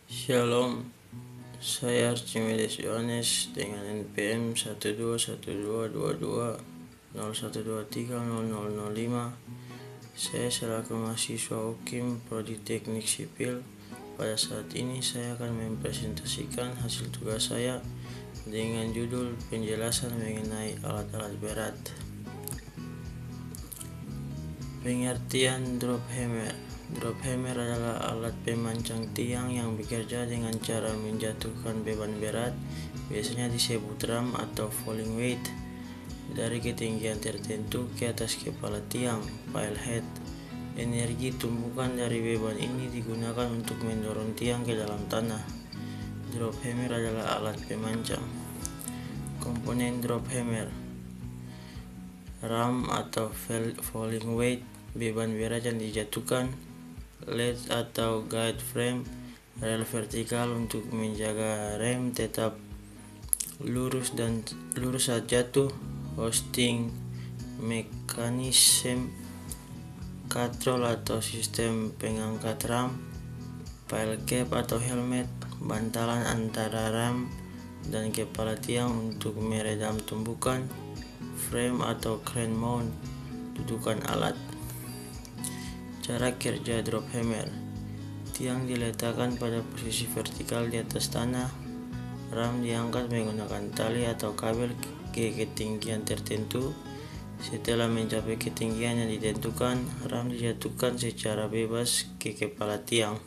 Shalom, saya Archimedes Yohanes dengan NPM 121222012300005. Saya selaku mahasiswa UKIM Prodi Teknik Sipil. Pada saat ini saya akan mempresentasikan hasil tugas saya dengan judul penjelasan mengenai alat-alat berat. Pengertian drop hammer. Drop hammer adalah alat pemancang tiang yang bekerja dengan cara menjatuhkan beban berat, biasanya disebut ram atau falling weight, dari ketinggian tertentu ke atas kepala tiang, pile head. Energi tumpukan dari beban ini digunakan untuk mendorong tiang ke dalam tanah. Drop hammer adalah alat pemancang. Komponen drop hammer: ram atau falling weight, beban berat yang dijatuhkan; ledge atau guide frame, rel vertikal untuk menjaga rem tetap lurus saat jatuh; hoisting mechanism, katrol atau sistem pengangkat ram; pile cap atau helmet, bantalan antara ram dan kepala tiang untuk meredam tumpukan; frame atau crane mount, dudukan alat. Cara kerja drop hammer: tiang diletakkan pada posisi vertikal di atas tanah, ram diangkat menggunakan tali atau kabel ke ketinggian tertentu. Setelah mencapai ketinggian yang ditentukan, ram dijatuhkan secara bebas ke kepala tiang.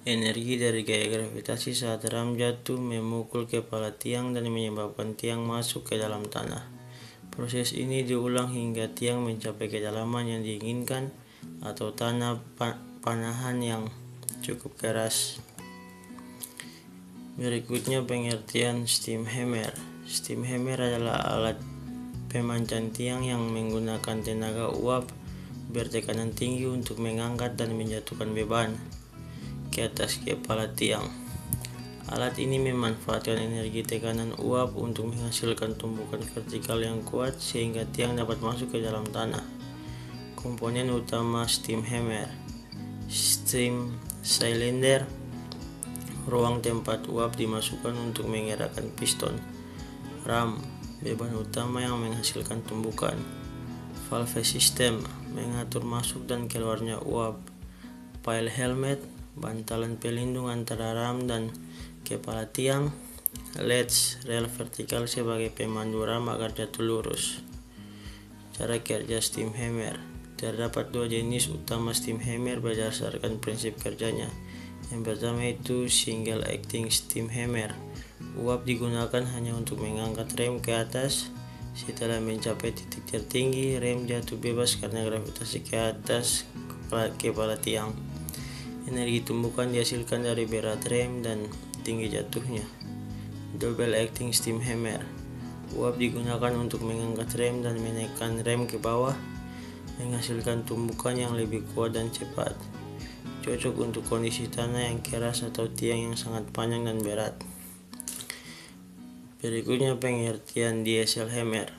Energi dari gaya gravitasi saat ram jatuh memukul kepala tiang dan menyebabkan tiang masuk ke dalam tanah. Proses ini diulang hingga tiang mencapai kedalaman yang diinginkan atau tanah panahan yang cukup keras. Berikutnya pengertian steam hammer. Steam hammer adalah alat pemancang tiang yang menggunakan tenaga uap bertekanan tinggi untuk mengangkat dan menjatuhkan beban ke atas kepala tiang. Alat ini memanfaatkan energi tekanan uap untuk menghasilkan tumpukan vertikal yang kuat sehingga tiang dapat masuk ke dalam tanah. Komponen utama steam hammer: steam cylinder, ruang tempat uap dimasukkan untuk menggerakkan piston; ram, beban utama yang menghasilkan tumpukan; valve system, mengatur masuk dan keluarnya uap; pile helmet, bantalan pelindung antara ram dan kepala tiang; ledge, rel vertikal sebagai pemandu ram agar jatuh lurus. Cara kerja steam hammer: terdapat dua jenis utama steam hammer berdasarkan prinsip kerjanya. Yang pertama itu single acting steam hammer. Uap digunakan hanya untuk mengangkat rem ke atas. Setelah mencapai titik tertinggi, rem jatuh bebas karena gravitasi ke atas kepala tiang. Energi tumpukan dihasilkan dari berat rem dan tinggi jatuhnya. Double acting steam hammer. Uap digunakan untuk mengangkat rem dan menekan rem ke bawah, menghasilkan tumpukan yang lebih kuat dan cepat. Cocok untuk kondisi tanah yang keras atau tiang yang sangat panjang dan berat. Berikutnya pengertian diesel hammer.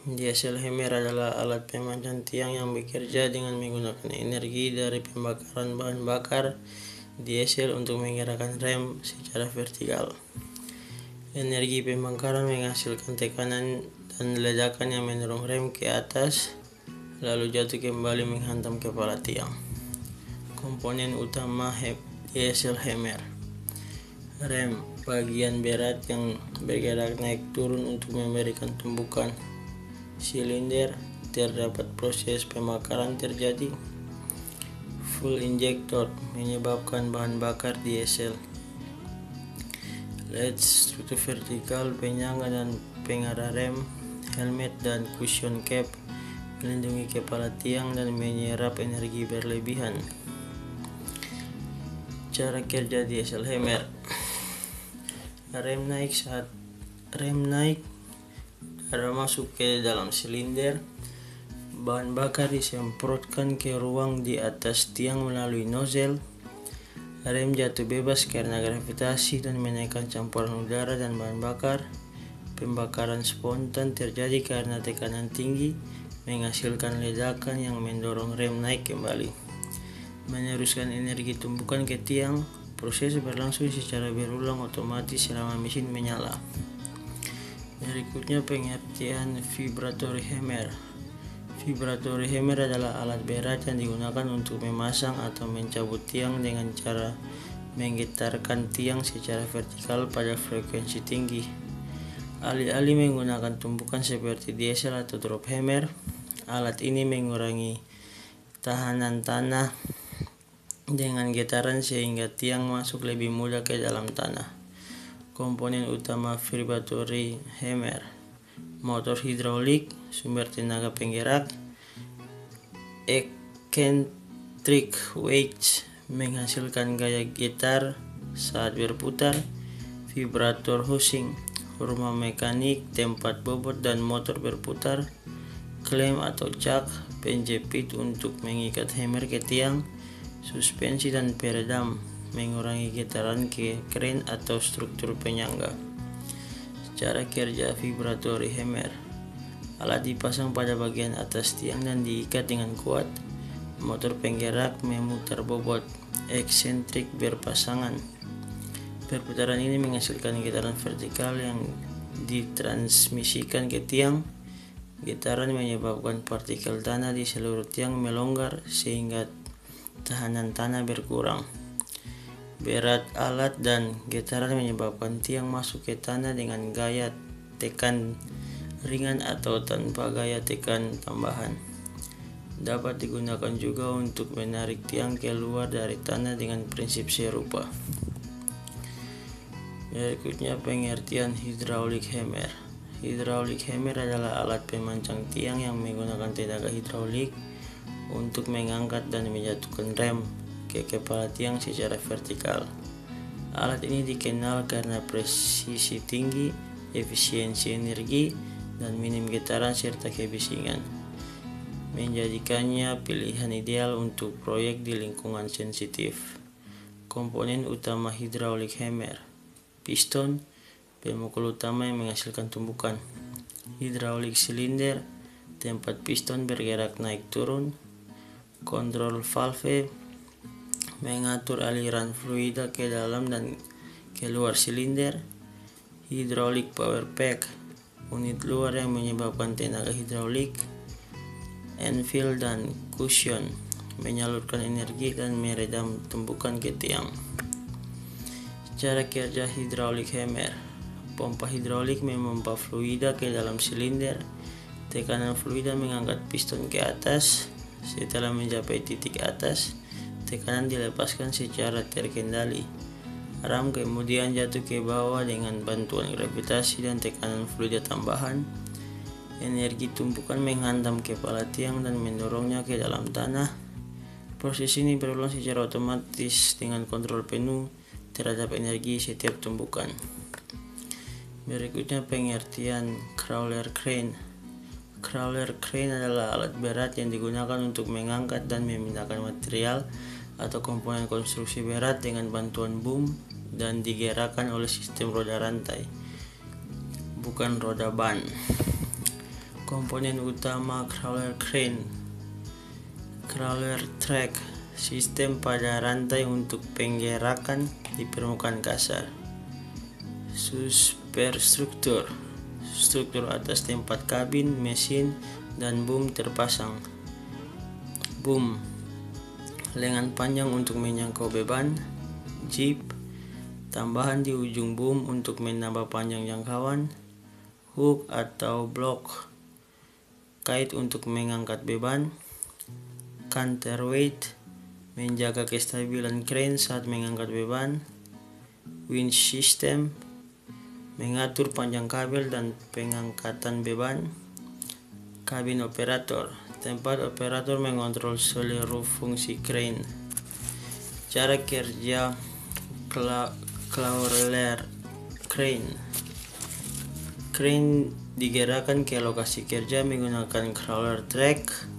Diesel hammer adalah alat pemancang tiang yang bekerja dengan menggunakan energi dari pembakaran bahan bakar diesel untuk menggerakkan rem secara vertikal. Energi pembakaran menghasilkan tekanan dan ledakan yang mendorong rem ke atas, lalu jatuh kembali menghantam kepala tiang. Komponen utama diesel hammer: rem, bagian berat yang bergerak naik turun untuk memberikan tumpukan; silinder, terdapat proses pembakaran terjadi; fuel injector, menyebabkan bahan bakar diesel; ledge, struktur vertikal penyangga dan pengarah rem; helmet dan cushion cap, melindungi kepala tiang dan menyerap energi berlebihan. Cara kerja diesel hammer: rem naik. Saat rem naik, udara masuk ke dalam silinder. Bahan bakar disemprotkan ke ruang di atas tiang melalui nozzle. Rem jatuh bebas karena gravitasi dan menaikkan campuran udara dan bahan bakar. Pembakaran spontan terjadi karena tekanan tinggi menghasilkan ledakan yang mendorong rem naik kembali. meneruskan energi tumpukan ke tiang. Proses berlangsung secara berulang otomatis selama mesin menyala. Berikutnya pengertian vibratory hammer. Vibratory hammer adalah alat berat yang digunakan untuk memasang atau mencabut tiang dengan cara menggetarkan tiang secara vertikal pada frekuensi tinggi. Alih-alih menggunakan tumpukan seperti diesel atau drop hammer, alat ini mengurangi tahanan tanah dengan getaran sehingga tiang masuk lebih mudah ke dalam tanah. Komponen utama vibratory hammer: motor hidrolik, sumber tenaga penggerak, eccentric weight menghasilkan gaya getar saat berputar, vibrator housing, rumah mekanik, tempat bobot dan motor berputar, klem atau cak, penjepit untuk mengikat hammer ke tiang, suspensi dan peredam mengurangi getaran ke kren atau struktur penyangga. Cara kerja vibratory hammer: alat dipasang pada bagian atas tiang dan diikat dengan kuat. Motor penggerak memutar bobot, eksentrik berpasangan. Perputaran ini menghasilkan getaran vertikal yang ditransmisikan ke tiang. Getaran menyebabkan partikel tanah di seluruh tiang melonggar sehingga tahanan tanah berkurang. Berat alat dan getaran menyebabkan tiang masuk ke tanah dengan gaya tekan ringan atau tanpa gaya tekan tambahan. Dapat digunakan juga untuk menarik tiang keluar dari tanah dengan prinsip serupa. Berikutnya pengertian hydraulic hammer. Hydraulic hammer adalah alat pemancang tiang yang menggunakan tenaga hidraulik untuk mengangkat dan menjatuhkan rem ke kepala tiang secara vertikal. Alat ini dikenal karena presisi tinggi, efisiensi energi, dan minim getaran serta kebisingan, menjadikannya pilihan ideal untuk proyek di lingkungan sensitif. Komponen utama hydraulic hammer: piston, pemukul utama yang menghasilkan tumpukan, hydraulic cylinder, tempat piston bergerak naik turun, kontrol valve mengatur aliran fluida ke dalam dan keluar silinder, hydraulic power pack, unit luar yang menyebabkan tenaga hidraulik, anvil dan cushion menyalurkan energi dan meredam tumpukan ke tiang. Cara kerja hydraulic hammer: pompa hidrolik memompa fluida ke dalam silinder. Tekanan fluida mengangkat piston ke atas. Setelah mencapai titik atas, tekanan dilepaskan secara terkendali. Ram kemudian jatuh ke bawah dengan bantuan gravitasi dan tekanan fluida tambahan. Energi tumpukan menghantam kepala tiang dan mendorongnya ke dalam tanah. Proses ini berulang secara otomatis dengan kontrol penuh terhadap energi setiap tumpukan. Berikutnya pengertian crawler crane. Crawler crane adalah alat berat yang digunakan untuk mengangkat dan memindahkan material atau komponen konstruksi berat dengan bantuan boom dan digerakkan oleh sistem roda rantai, bukan roda ban. Komponen utama crawler crane: crawler track, sistem pada rantai untuk penggerakan di permukaan kasar, superstruktur, struktur atas tempat kabin, mesin, dan boom terpasang. Boom, lengan panjang untuk menyangkau beban, jeep, tambahan di ujung boom untuk menambah panjang jangkauan, hook atau block, kait untuk mengangkat beban, counterweight, menjaga kestabilan crane saat mengangkat beban, winch system, mengatur panjang kabel dan pengangkatan beban, kabin operator, tempat operator mengontrol seluruh fungsi crane. Cara kerja crawler crane: crane digerakkan ke lokasi kerja menggunakan crawler track.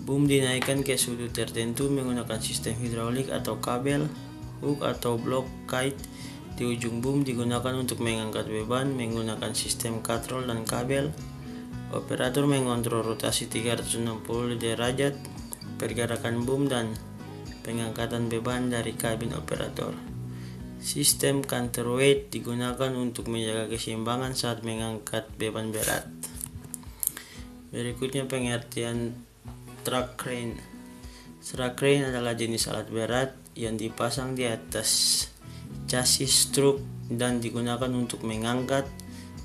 Boom dinaikkan ke sudut tertentu menggunakan sistem hidraulik atau kabel. Hook atau blok kait di ujung boom digunakan untuk mengangkat beban menggunakan sistem katrol dan kabel. Operator mengontrol rotasi 360 derajat, pergerakan boom dan pengangkatan beban dari kabin operator. Sistem counterweight digunakan untuk menjaga keseimbangan saat mengangkat beban berat. Berikutnya pengertian truck crane. Truck crane adalah jenis alat berat yang dipasang di atas chassis truk dan digunakan untuk mengangkat,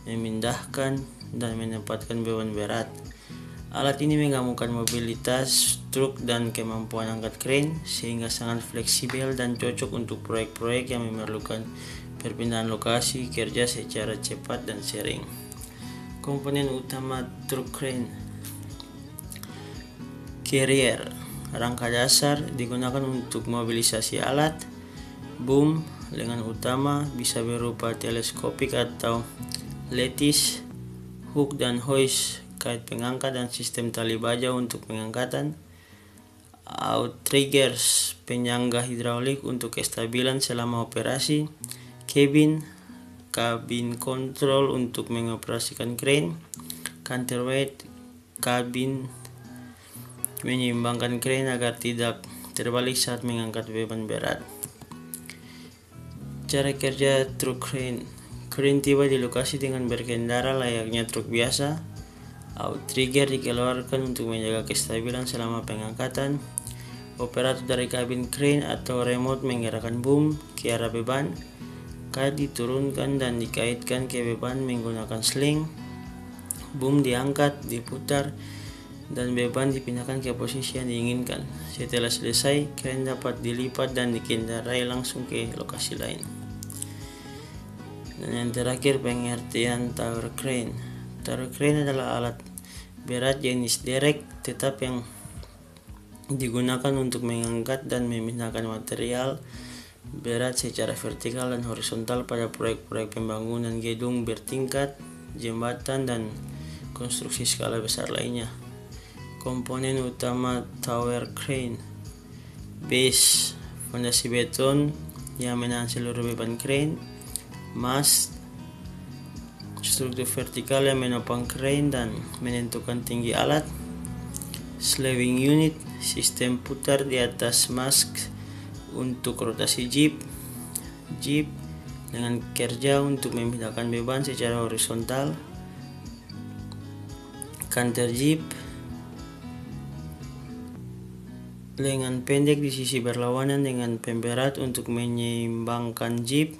memindahkan, dan menempatkan beban berat. Alat ini menggabungkan mobilitas truk dan kemampuan angkat crane sehingga sangat fleksibel dan cocok untuk proyek-proyek yang memerlukan perpindahan lokasi kerja secara cepat dan sering. Komponen utama truk crane: carrier, rangka dasar digunakan untuk mobilisasi alat. Boom, lengan utama bisa berupa teleskopik atau lattice. Hook dan hoist, kait pengangkat dan sistem tali baja untuk pengangkatan. Outriggers, penyangga hidraulik untuk kestabilan selama operasi. Cabin control untuk mengoperasikan crane. Counterweight, kabin menyeimbangkan crane agar tidak terbalik saat mengangkat beban berat. Cara kerja truk crane: crane tiba di lokasi dengan berkendara layaknya truk biasa. Outrigger dikeluarkan untuk menjaga kestabilan selama pengangkatan. Operator dari kabin crane atau remote menggerakkan boom ke arah beban. Kait diturunkan dan dikaitkan ke beban menggunakan sling. Boom diangkat, diputar, dan beban dipindahkan ke posisi yang diinginkan. Setelah selesai, crane dapat dilipat dan dikendarai langsung ke lokasi lain. Dan yang terakhir pengertian tower crane. Tower crane adalah alat berat jenis derek tetap yang digunakan untuk mengangkat dan memindahkan material berat secara vertikal dan horizontal pada proyek-proyek pembangunan gedung bertingkat, jembatan, dan konstruksi skala besar lainnya. Komponen utama tower crane: base, fondasi beton yang menahan seluruh beban crane. Mast, struktur vertikal yang menopang crane dan menentukan tinggi alat. Slewing unit, sistem putar di atas mast untuk rotasi jeep dengan kerja untuk memindahkan beban secara horizontal. Canter jeep, lengan pendek di sisi berlawanan dengan pemberat untuk menyeimbangkan jeep.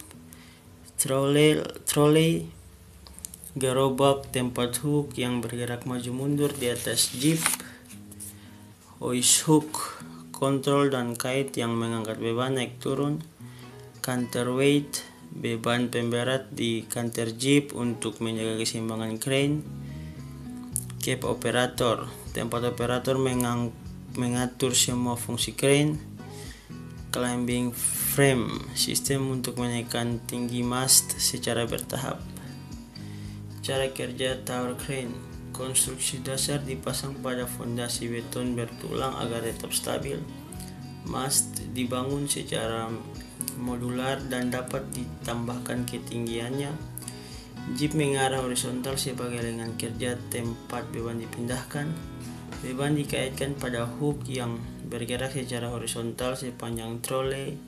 Trolley, gerobak tempat hook yang bergerak maju mundur di atas jeep. Hoist hook, kontrol dan kait yang mengangkat beban naik turun. Counterweight, beban pemberat di canter jeep untuk menjaga keseimbangan crane. Cab operator, tempat operator mengatur semua fungsi crane. Climbing frame, sistem untuk menaikkan tinggi mast secara bertahap. Cara kerja tower crane: konstruksi dasar dipasang pada fondasi beton bertulang agar tetap stabil. Mast dibangun secara modular dan dapat ditambahkan ketinggiannya. Jeep mengarah horizontal sebagai lengan kerja tempat beban dipindahkan. Beban dikaitkan pada hook yang bergerak secara horizontal sepanjang trolley.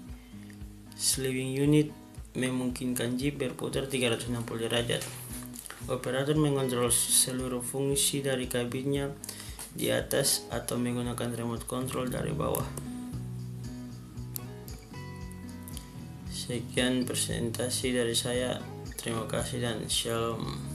Slewing unit memungkinkan jeep berputar 360 derajat. Operator mengontrol seluruh fungsi dari kabinnya di atas atau menggunakan remote control dari bawah. Sekian presentasi dari saya. Terima kasih dan shalom.